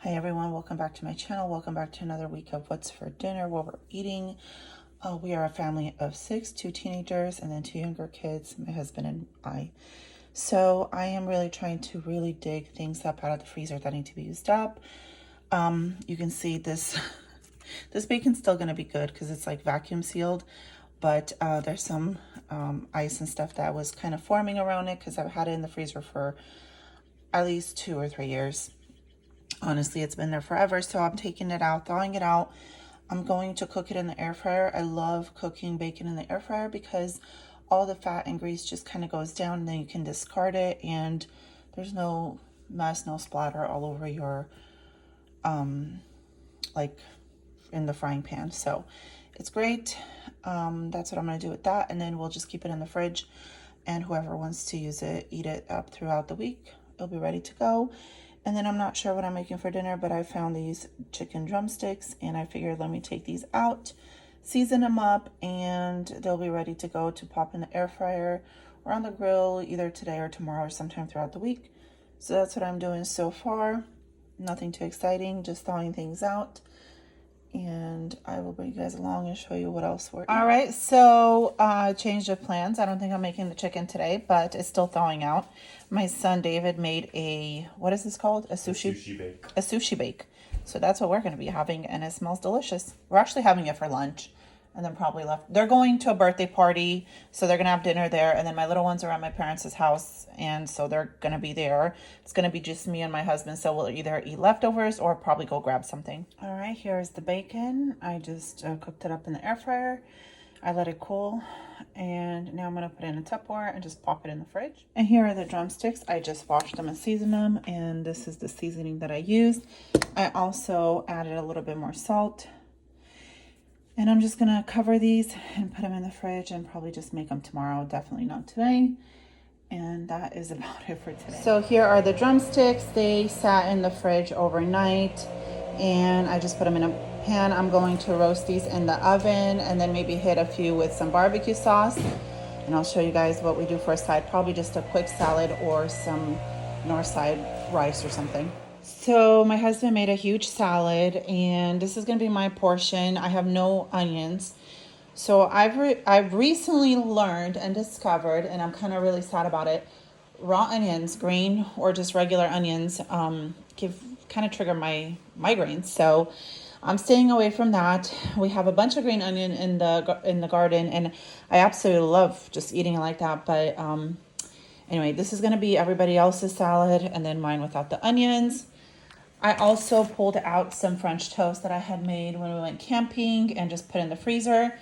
Hi everyone, welcome back to my channel. Welcome back to another week of what's for dinner, what we're eating. We are a family of 6, 2 teenagers and then 2 younger kids, my husband and I. So I am really trying to dig things up out of the freezer that need to be used up. You can see this, this bacon's still gonna be good because it's like vacuum sealed, but there's some ice and stuff that was kind of forming around it because I've had it in the freezer for at least 2 or 3 years. Honestly, it's been there forever, so I'm taking it out, thawing it out. I'm going to cook it in the air fryer. I love cooking bacon in the air fryer because all the fat and grease just kind of goes down and then you can discard it and there's no mess, no splatter all over your, like in the frying pan. So it's great. That's what I'm going to do with that. And then we'll just keep it in the fridge and whoever wants to use it, eat it up throughout the week. It'll be ready to go. And then I'm not sure what I'm making for dinner, but I found these chicken drumsticks and I figured let me take these out, season them up, and they'll be ready to go to pop in the air fryer or on the grill either today or tomorrow or sometime throughout the week. So that's what I'm doing so far. Nothing too exciting, just thawing things out. And I will bring you guys along and show you what else we're eating. All right, so change of plans. I don't think I'm making the chicken today, but it's still thawing out. My son David made a, what is this called? A sushi bake. A sushi bake. So that's what we're going to be having, and it smells delicious. We're actually having it for lunch. And then probably left. They're going to a birthday party, so they're gonna have dinner there. And then my little ones are at my parents' house, and so they're gonna be there. It's gonna be just me and my husband, so we'll either eat leftovers or probably go grab something. All right, here's the bacon. I just cooked it up in the air fryer. I let it cool, and now I'm gonna put it in a Tupperware and just pop it in the fridge. And here are the drumsticks. I just washed them and seasoned them, and this is the seasoning that I used. I also added a little bit more salt. And I'm just gonna cover these and put them in the fridge and probably just make them tomorrow, definitely not today. And that is about it for today. So here are the drumsticks. They sat in the fridge overnight and I just put them in a pan. I'm going to roast these in the oven and then maybe hit a few with some barbecue sauce. And I'll show you guys what we do for a side, probably just a quick salad or some north side rice or something. So my husband made a huge salad and this is going to be my portion. I have no onions. So I've recently learned and discovered, and I'm kind of really sad about it, raw onions, green or just regular onions, kind of trigger my migraines. So I'm staying away from that. We have a bunch of green onion in the garden and I absolutely love just eating it like that. But anyway, this is going to be everybody else's salad and then mine without the onions. I also pulled out some French toast that I had made when we went camping and just put in the freezer.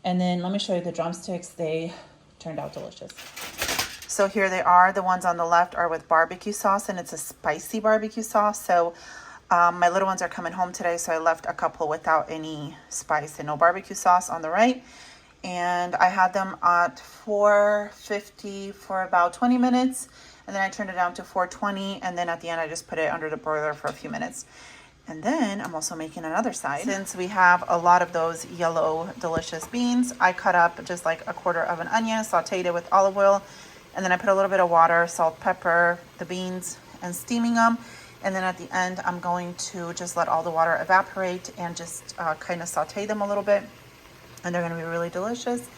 And then let me show you the drumsticks. They turned out delicious. So here they are. The ones on the left are with barbecue sauce and it's a spicy barbecue sauce. So my little ones are coming home today. So I left a couple without any spice and no barbecue sauce on the right. And I had them at 450 for about 20 minutes. And then I turned it down to 420. And then at the end, I just put it under the broiler for a few minutes. And then I'm also making another side. Since we have a lot of those yellow, delicious beans, I cut up just like a quarter of an onion, sauteed it with olive oil. And then I put a little bit of water, salt, pepper, the beans, and steaming them. And then at the end, I'm going to just let all the water evaporate and just kind of saute them a little bit. And they're going to be really delicious.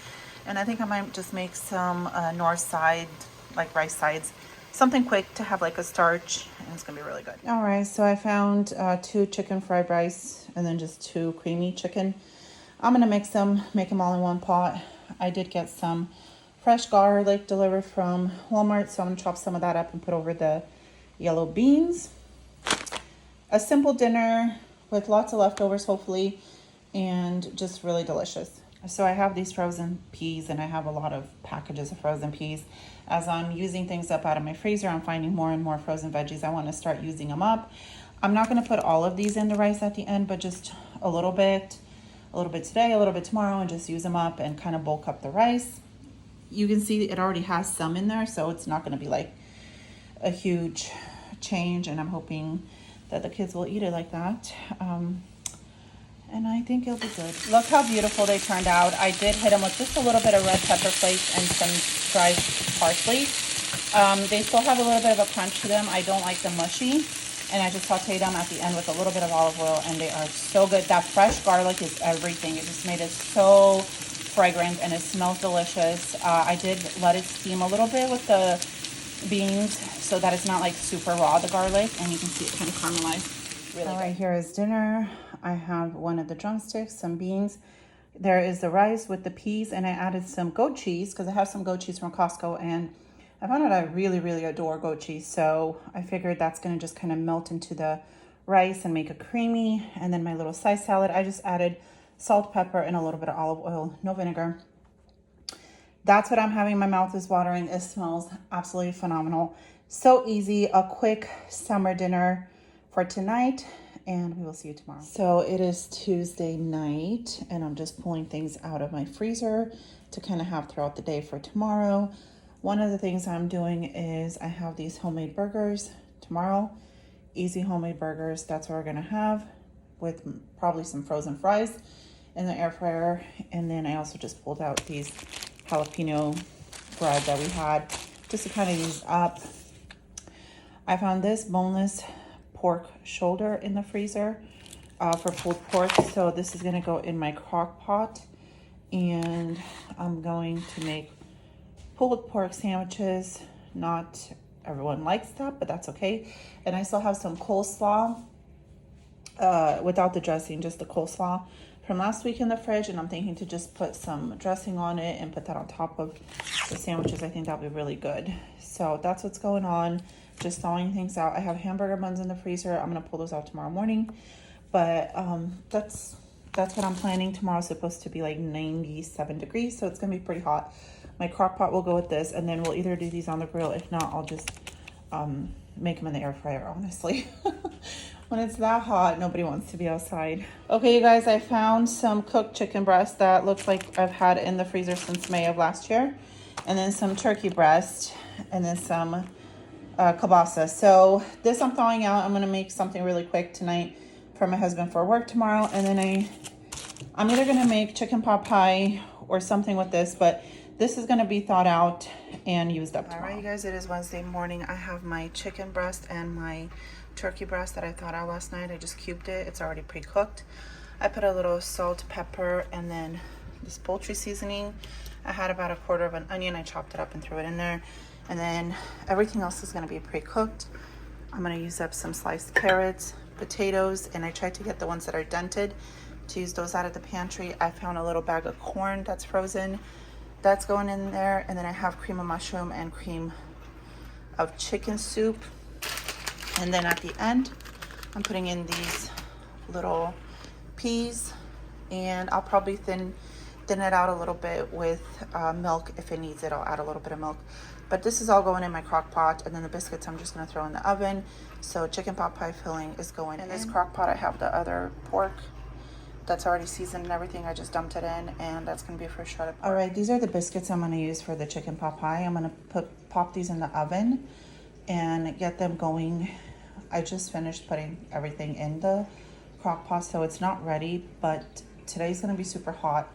And I think I might just make some north side, like rice sides. Something quick to have like a starch, and it's gonna be really good. All right, so I found 2 chicken fried rice and then just 2 creamy chicken. I'm gonna mix them, make them all in one pot. I did get some fresh garlic delivered from Walmart, so I'm gonna chop some of that up and put over the yellow beans. A simple dinner with lots of leftovers, hopefully, and just really delicious. So I have these frozen peas and I have a lot of packages of frozen peas. As I'm using things up out of my freezer, I'm finding more and more frozen veggies. I want to start using them up. I'm not going to put all of these in the rice at the end, but just a little bit today, a little bit tomorrow, and just use them up and kind of bulk up the rice. You can see it already has some in there, so it's not going to be like a huge change, and I'm hoping that the kids will eat it like that. And I think it'll be good. Look how beautiful they turned out. I did hit them with just a little bit of red pepper flakes and some dried parsley. They still have a little bit of a crunch to them. I don't like them mushy. And I just sauteed them at the end with a little bit of olive oil, and they are so good. That fresh garlic is everything. It just made it so fragrant, and it smells delicious. I did let it steam a little bit with the beans so that it's not like super raw, the garlic, and you can see it kind of caramelized. Really all right, here is dinner. I have one of the drumsticks, some beans. There is the rice with the peas, and I added some goat cheese because I have some goat cheese from Costco, and I found out I really, really adore goat cheese. So I figured that's going to just kind of melt into the rice and make it creamy. And then my little side salad, I just added salt, pepper, and a little bit of olive oil, no vinegar. That's what I'm having. My mouth is watering. It smells absolutely phenomenal. So easy, a quick summer dinner for tonight, and we will see you tomorrow. So it is Tuesday night, and I'm just pulling things out of my freezer to kind of have throughout the day for tomorrow. One of the things I'm doing is I have these homemade burgers tomorrow. Easy homemade burgers. That's what we're going to have with probably some frozen fries in the air fryer. And then I also just pulled out these jalapeno bread that we had just to kind of use up. I found this boneless pork shoulder in the freezer for pulled pork. So this is going to go in my crock pot. And I'm going to make pulled pork sandwiches. Not everyone likes that, but that's okay. And I still have some coleslaw without the dressing, just the coleslaw from last week in the fridge, and I'm thinking to just put some dressing on it and put that on top of the sandwiches. I think that'll be really good. So that's what's going on, just thawing things out. I have hamburger buns in the freezer. I'm gonna pull those out tomorrow morning, but that's what I'm planning. Tomorrow's supposed to be like 97 degrees, so it's gonna be pretty hot. My crock pot will go with this, and then we'll either do these on the grill. If not, I'll just make them in the air fryer, honestly. When it's that hot, nobody wants to be outside. Okay, you guys, I found some cooked chicken breast that looks like I've had in the freezer since May of last year. And then some turkey breast, and then some kielbasa. So this I'm thawing out. I'm gonna make something really quick tonight for my husband for work tomorrow. And then I'm either gonna make chicken pot pie or something with this, but this is gonna be thawed out and used up tomorrow. All right, you guys, it is Wednesday morning. I have my chicken breast and my turkey breast that I thawed out last night. I just cubed it. It's already pre-cooked. I put a little salt, pepper, and then this poultry seasoning. I had about a quarter of an onion. I chopped it up and threw it in there. And then everything else is gonna be pre-cooked. I'm gonna use up some sliced carrots, potatoes, and I tried to get the ones that are dented to use those out of the pantry. I found a little bag of corn that's frozen. That's going in there. And then I have cream of mushroom and cream of chicken soup. And then at the end, I'm putting in these little peas, and I'll probably thin it out a little bit with milk. If it needs it, I'll add a little bit of milk. But this is all going in my crock pot, and then the biscuits I'm just gonna throw in the oven. So chicken pot pie filling is going in this crock pot. I have the other pork that's already seasoned and everything. I just dumped it in, and that's gonna be for shredded pork. All right, these are the biscuits I'm gonna use for the chicken pot pie. I'm gonna pop these in the oven and get them going. I just finished putting everything in the crock pot, so it's not ready, but today's gonna be super hot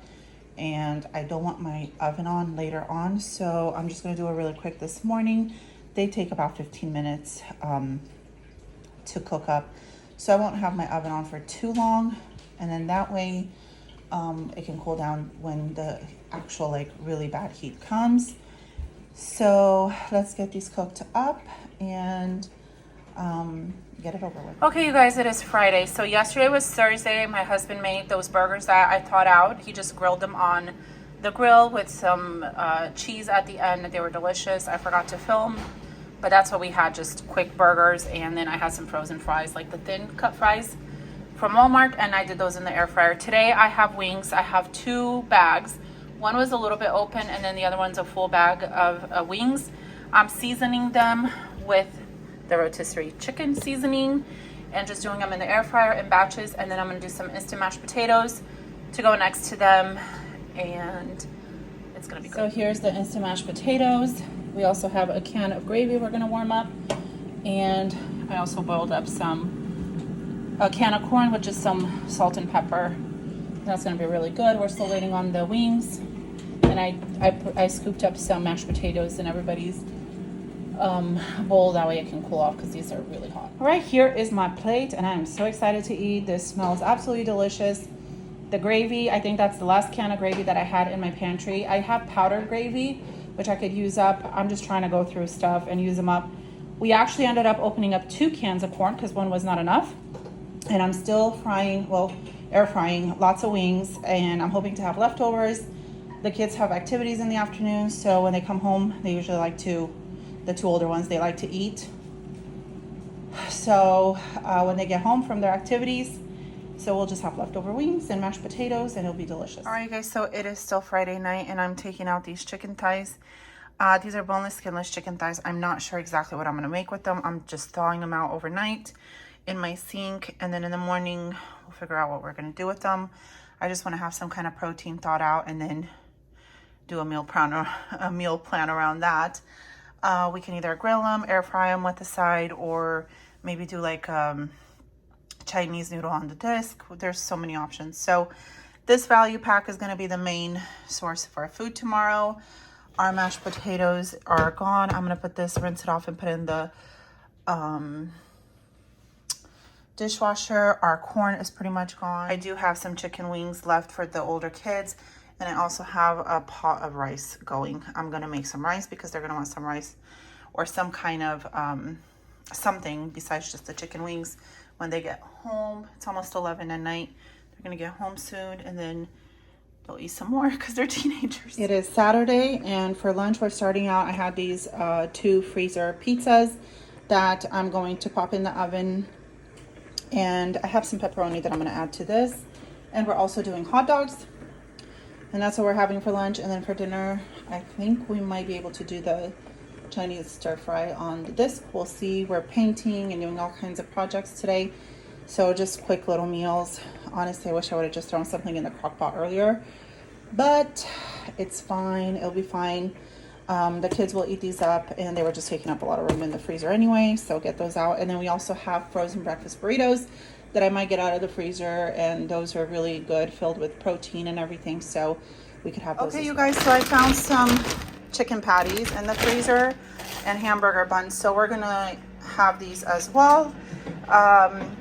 and I don't want my oven on later on, so I'm just gonna do it really quick this morning. They take about 15 minutes to cook up, so I won't have my oven on for too long, and then that way it can cool down when the actual like really bad heat comes. So let's get these cooked up and get it over with. Okay, you guys, it is Friday. So yesterday was Thursday. My husband made those burgers that I thawed out. He just grilled them on the grill with some cheese at the end. They were delicious. I forgot to film, but that's what we had, just quick burgers. And then I had some frozen fries, like the thin cut fries from Walmart, and I did those in the air fryer. Today I have wings. I have 2 bags. One was a little bit open, and then the other one's a full bag of wings. I'm seasoning them with the rotisserie chicken seasoning and just doing them in the air fryer in batches. And then I'm gonna do some instant mashed potatoes to go next to them, and it's gonna be good. So here's the instant mashed potatoes. We also have a can of gravy we're gonna warm up, and I also boiled up a can of corn with just some salt and pepper. That's gonna be really good. We're still waiting on the wings, and I scooped up some mashed potatoes in everybody's bowl. That way it can cool off because these are really hot. All right, here is my plate and I'm so excited to eat. This smells absolutely delicious. The gravy, I think that's the last can of gravy that I had in my pantry. I have powdered gravy, which I could use up. I'm just trying to go through stuff and use them up. We actually ended up opening up 2 cans of corn because one was not enough. And I'm still frying, well, air frying lots of wings, and I'm hoping to have leftovers. The kids have activities in the afternoon, so when they come home, they usually like to, the 2 older ones, they like to eat. So when they get home from their activities, so we'll just have leftover wings and mashed potatoes, and it'll be delicious. All right, guys, so it is still Friday night, and I'm taking out these chicken thighs. These are boneless, skinless chicken thighs. I'm not sure exactly what I'm gonna make with them. I'm just thawing them out overnight in my sink, and then in the morning we'll figure out what we're going to do with them. I just want to have some kind of protein thawed out and then do a meal plan around that. We can either grill them, air fry them with the side, or maybe do like Chinese noodle on the disc. There's so many options. So this value pack is going to be the main source of our food tomorrow. Our mashed potatoes are gone. I'm going to put this, rinse it off, and put it in the dishwasher. Our corn is pretty much gone. I do have some chicken wings left for the older kids, and I also have a pot of rice going. I'm gonna make some rice because they're gonna want some rice or some kind of something besides just the chicken wings when they get home. It's almost 11 at night. They're gonna get home soon, and then they'll eat some more because they're teenagers. It is Saturday, and for lunch we're starting out. I had these 2 freezer pizzas that I'm going to pop in the oven. And I have some pepperoni that I'm going to add to this. And we're also doing hot dogs. And that's what we're having for lunch. And then for dinner, I think we might be able to do the Chinese stir fry on the disc. We'll see. We're painting and doing all kinds of projects today. So just quick little meals. Honestly, I wish I would have just thrown something in the crock pot earlier. But it's fine. It'll be fine. The kids will eat these up, and they were just taking up a lot of room in the freezer anyway, so get those out. And then we also have frozen breakfast burritos that I might get out of the freezer, and those are really good, filled with protein and everything, so we could have those. Okay, you guys, so I found some chicken patties in the freezer and hamburger buns, so we're gonna have these as well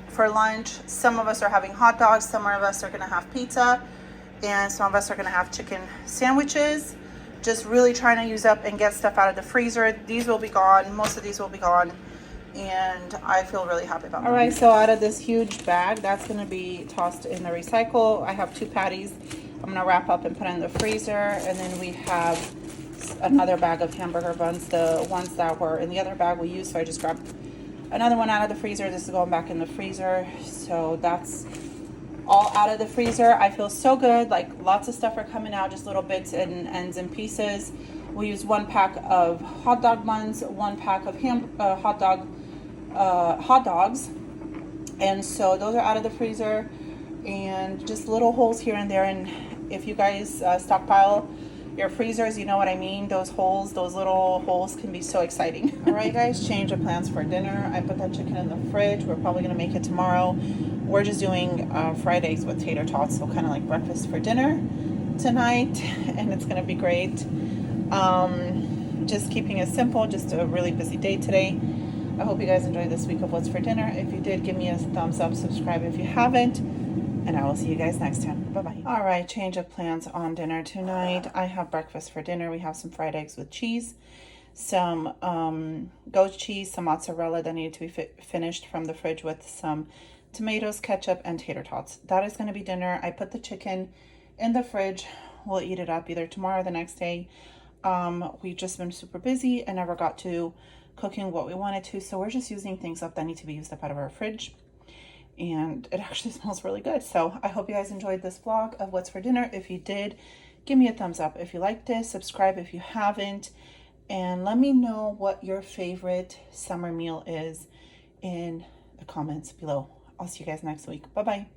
for lunch. Some of us are having hot dogs, some of us are gonna have pizza, and some of us are gonna have chicken sandwiches. Just really trying to use up and get stuff out of the freezer. These will be gone. Most of these will be gone. And I feel really happy about that. All right, so out of this huge bag, that's going to be tossed in the recycle. I have 2 patties. I'm going to wrap up and put in the freezer. And then we have another bag of hamburger buns. The ones that were in the other bag we used, so I just grabbed another one out of the freezer. This is going back in the freezer. So that's all out of the freezer. I feel so good. Like, lots of stuff are coming out, just little bits and ends and pieces. We use 1 pack of hot dog buns, 1 pack of hot dogs, and so those are out of the freezer, and just little holes here and there. And if you guys stockpile your freezers, you know what I mean. Those holes, those little holes can be so exciting. All right, guys, change of plans for dinner. I put that chicken in the fridge. We're probably gonna make it tomorrow. We're just doing fried eggs with tater tots, so kind of like breakfast for dinner tonight, and it's gonna be great. Just keeping it simple, just a really busy day today. I hope you guys enjoyed this week of What's for Dinner. If you did, give me a thumbs up, subscribe if you haven't, and I will see you guys next time. Bye-bye. All right, change of plans on dinner tonight. I have breakfast for dinner. We have some fried eggs with cheese, some goat cheese, some mozzarella that needed to be finished from the fridge with some tomatoes, ketchup, and tater tots. That is going to be dinner. I put the chicken in the fridge. We'll eat it up either tomorrow or the next day. We've just been super busy and never got to cooking what we wanted to, so we're just using things up that need to be used up out of our fridge, and it actually smells really good. So I hope you guys enjoyed this vlog of What's for Dinner. If you did, give me a thumbs up if you liked it, subscribe if you haven't, and let me know what your favorite summer meal is in the comments below. I'll see you guys next week. Bye bye.